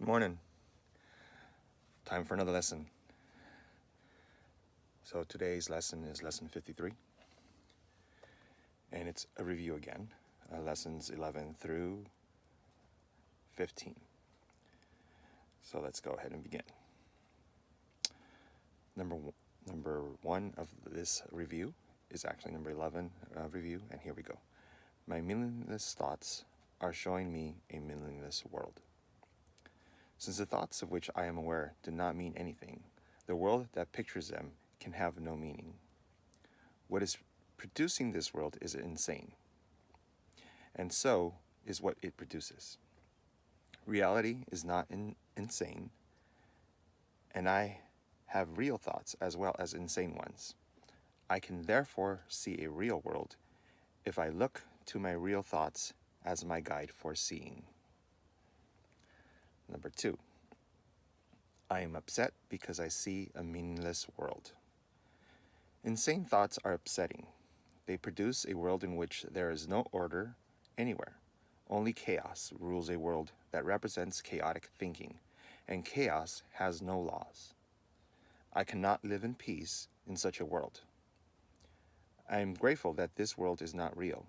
Good morning. Time for another lesson. So today's lesson is lesson 53, and it's a review again, lessons 11 through 15. So let's go ahead and begin. Number one of this review is actually number 11 review, and here we go. My meaningless thoughts are showing me a meaningless world. Since the thoughts of which I am aware do not mean anything, the world that pictures them can have no meaning. What is producing this world is insane, and so is what it produces. Reality is not insane, and I have real thoughts as well as insane ones. I can therefore see a real world if I look to my real thoughts as my guide for seeing. Number 2. I am upset because I see a meaningless world. Insane thoughts are upsetting. They produce a world in which there is no order anywhere. Only chaos rules a world that represents chaotic thinking, and chaos has no laws. I cannot live in peace in such a world. I am grateful that this world is not real,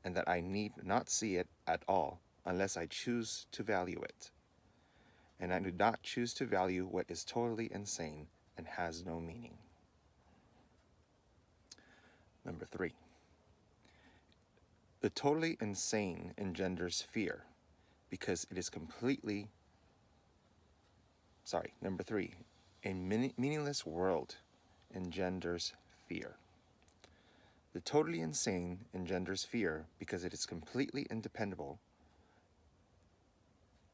and that I need not see it at all unless I choose to value it. And I do not choose to value what is totally insane and has no meaning. Number 3. The totally insane engenders fear because it is completely... Number 3. A meaningless world engenders fear. The totally insane engenders fear because it is completely independable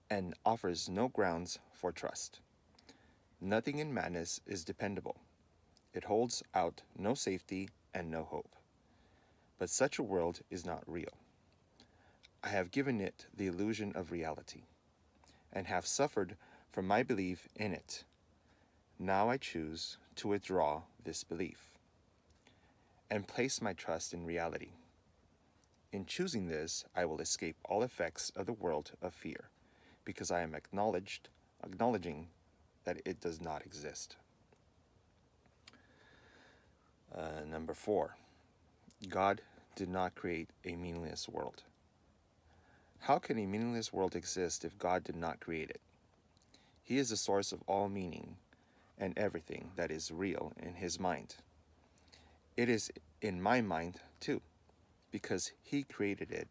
and offers no grounds for trust. Nothing in madness is dependable. It holds out no safety and no hope. But such a world is not real. I have given it the illusion of reality, and have suffered from my belief in it. Now I choose to withdraw this belief, and place my trust in reality. In choosing this, I will escape all effects of the world of fear, because I am acknowledging that it does not exist. Number 4. God did not create a meaningless world. How can a meaningless world exist if God did not create it? He is the source of all meaning and everything that is real in His mind. It is in my mind too, because He created it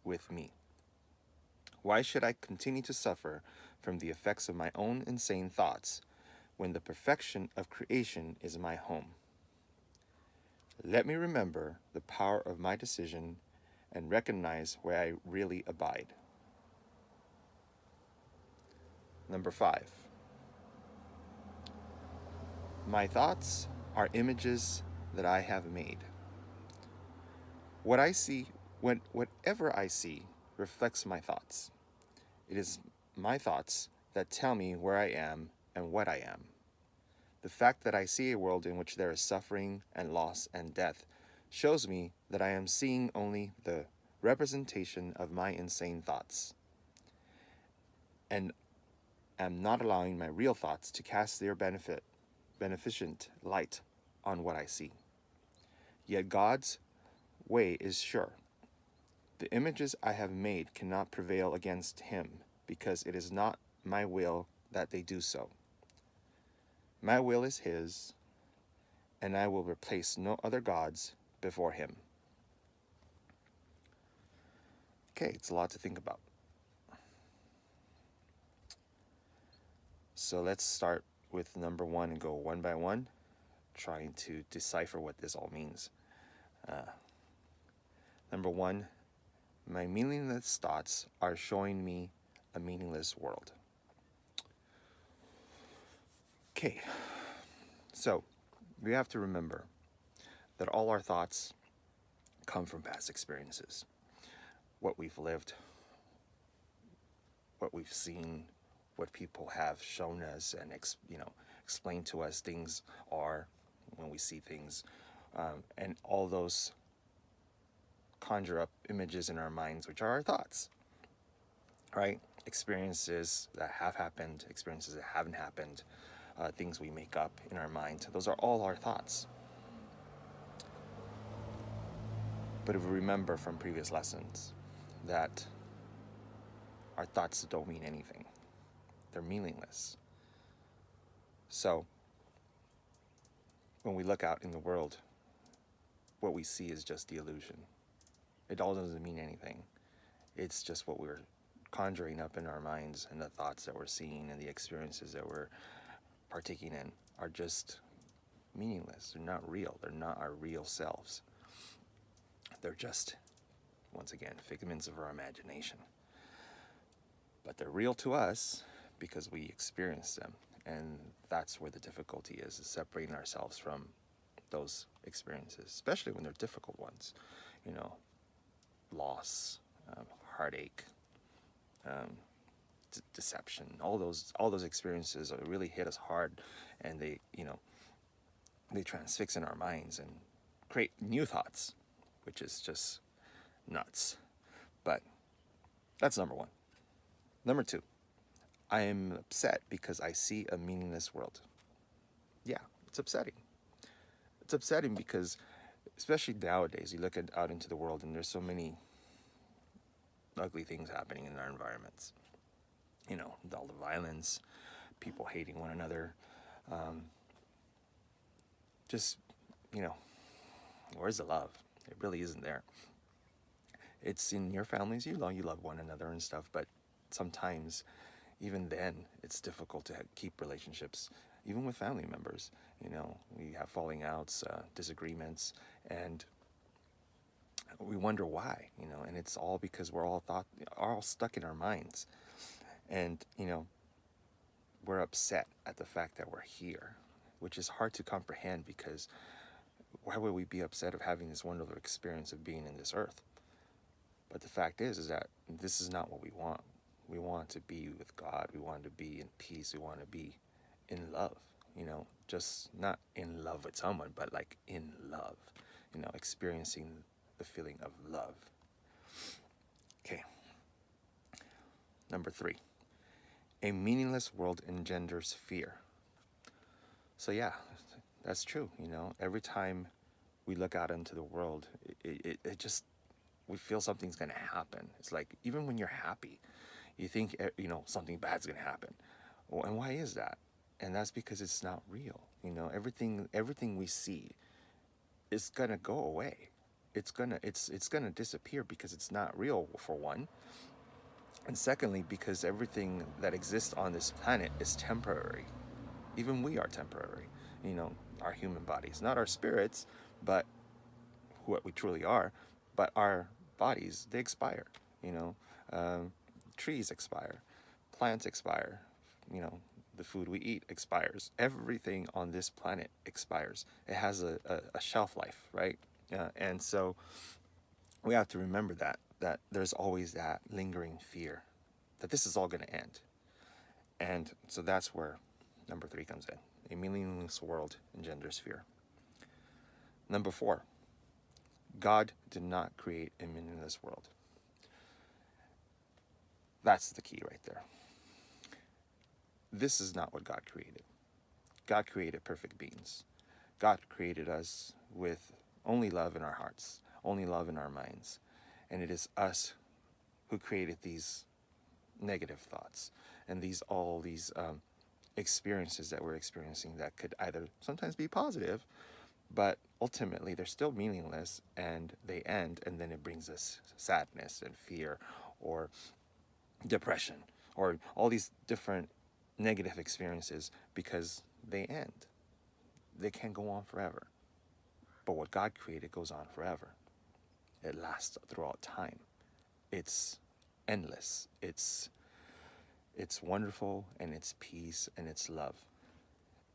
with me. Why should I continue to suffer from the effects of my own insane thoughts when the perfection of creation is my home? Let me remember the power of my decision and recognize where I really abide. Number 5. My thoughts are images that I have made. Whatever I see reflects my thoughts. It is my thoughts that tell me where I am and what I am. The fact that I see a world in which there is suffering and loss and death shows me that I am seeing only the representation of my insane thoughts, and am not allowing my real thoughts to cast their beneficent light on what I see. Yet God's way is sure. The images I have made cannot prevail against Him, because it is not my will that they do so. My will is His, and I will replace no other gods before Him. Okay, it's a lot to think about. So let's start with number 1 and go one by one, trying to decipher what this all means. Number 1, my meaningless thoughts are showing me a meaningless world. Okay, so we have to remember that all our thoughts come from past experiences. What we've lived, what we've seen, what people have shown us and explained to us things are when we see things, and all those conjure up images in our minds, which are our thoughts. right? Experiences that have happened, experiences that haven't happened, things we make up in our mind. Those are all our thoughts. But if we remember from previous lessons that our thoughts don't mean anything, they're meaningless. So when we look out in the world, what we see is just the illusion. It all doesn't mean anything. It's just what we're conjuring up in our minds, and the thoughts that we're seeing and the experiences that we're partaking in are just meaningless. They're not real. They're not our real selves. They're just, once again, figments of our imagination. But they're real to us because we experience them. And that's where the difficulty is separating ourselves from those experiences, especially when they're difficult ones. You know, loss, heartache, deception, all those experiences really hit us hard, and they transfix in our minds and create new thoughts, which is just nuts. But that's number one. Number two, I am upset because I see a meaningless world. Yeah, it's upsetting. It's upsetting because, especially nowadays, you look out into the world and there's so many ugly things happening in our environments. You know, all the violence, people hating one another. Just, you know, where's the love? It really isn't there. It's in your families, you love one another and stuff, but sometimes, even then, it's difficult to keep relationships, even with family members. You know, we have falling outs, disagreements, and we wonder why, you know, and it's all because we're all stuck in our minds. And, you know, we're upset at the fact that we're here, which is hard to comprehend because why would we be upset of having this wonderful experience of being in this earth? But the fact is that this is not what we want. We want to be with God. We want to be in peace. We want to be in love, you know, just not in love with someone, but like in love, you know, experiencing the feeling of love. Okay. Number three, a meaningless world engenders fear. So yeah, that's true. You know, every time we look out into the world, it just, we feel something's going to happen. It's like, even when you're happy, you think, you know, something bad's going to happen. Well, and why is that? And that's because it's not real. You know, everything we see is going to go away. It's going to disappear because it's not real, for one. And secondly, because everything that exists on this planet is temporary. Even we are temporary, you know, our human bodies, not our spirits, but what we truly are, but our bodies, they expire, you know. Trees expire, plants expire, you know, the food we eat expires. Everything on this planet expires. It has a shelf life, right? And so we have to remember that there's always that lingering fear that this is all going to end. And so that's where number three comes in. A meaningless world engenders fear. Number four, God did not create a meaningless world. That's the key right there. This is not what God created. God created perfect beings. God created us with only love in our hearts, only love in our minds. And it is us who created these negative thoughts and all these experiences that we're experiencing that could either sometimes be positive, but ultimately they're still meaningless, and they end, and then it brings us sadness and fear or depression or all these different negative experiences because they end. They can't go on forever. But what God created goes on forever. It lasts throughout time. It's endless. It's wonderful, and it's peace, and it's love.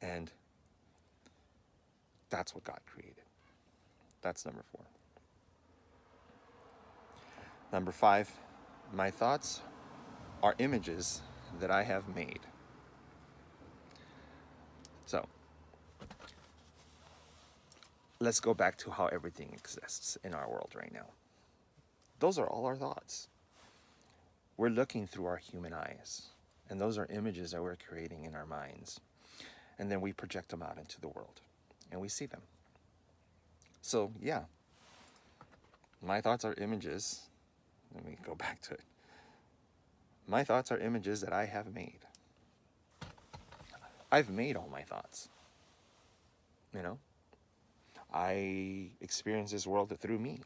And that's what God created. That's number four. Number five, my thoughts are images that I have made. So let's go back to how everything exists in our world right now. Those are all our thoughts. we're looking through our human eyes. And those are images that we're creating in our minds. And then we project them out into the world and we see them. So, yeah, my thoughts are images. Let me go back to it. My thoughts are images that I have made. I've made all my thoughts. You know, I experience this world through me.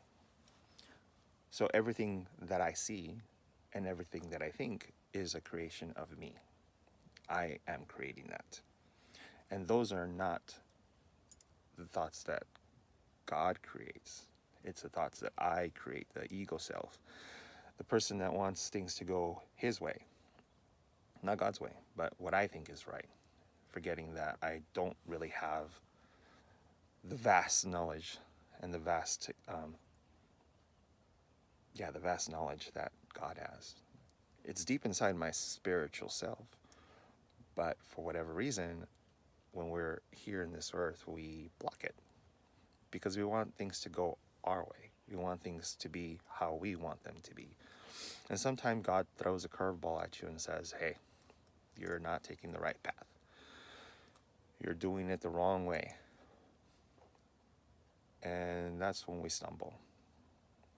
So everything that I see and everything that I think is a creation of me. I am creating that. And those are not the thoughts that God creates. It's the thoughts that I create, the ego self, the person that wants things to go his way, not God's way, but what I think is right, forgetting that I don't really have the vast knowledge and the vast knowledge that God has. It's deep inside my spiritual self, but for whatever reason, when we're here in this earth, we block it because we want things to go our way. We want things to be how we want them to be. And sometimes God throws a curveball at you and says, hey, you're not taking the right path. You're doing it the wrong way. And that's when we stumble.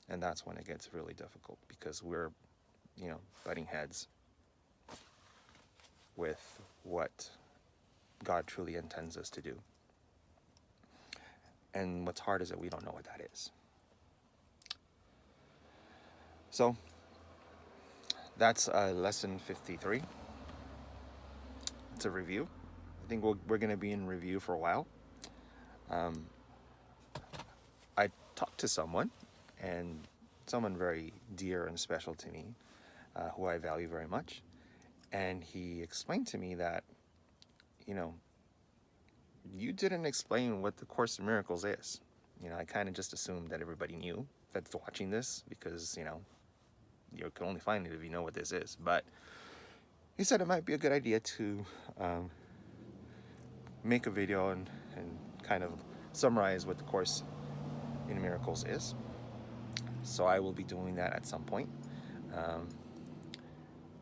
And that's when it gets really difficult because we're, butting heads with what God truly intends us to do. And what's hard is that we don't know what that is. So that's lesson 53. It's a review. I think we're going to be in review for a while. I talked to someone, and someone very dear and special to me, who I value very much. And he explained to me that, you didn't explain what the Course in Miracles is. I kind of just assumed that everybody knew that's watching this because, you can only find it if you know what this is. But he said it might be a good idea to make a video and kind of summarize what the Course in Miracles is. So I will be doing that at some point.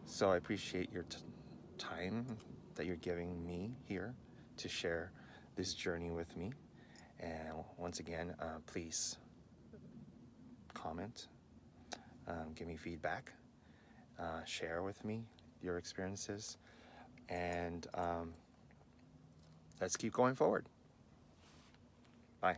So I appreciate your time that you're giving me here to share this journey with me. And once again, please comment, give me feedback, share with me your experiences, and let's keep going forward. Bye.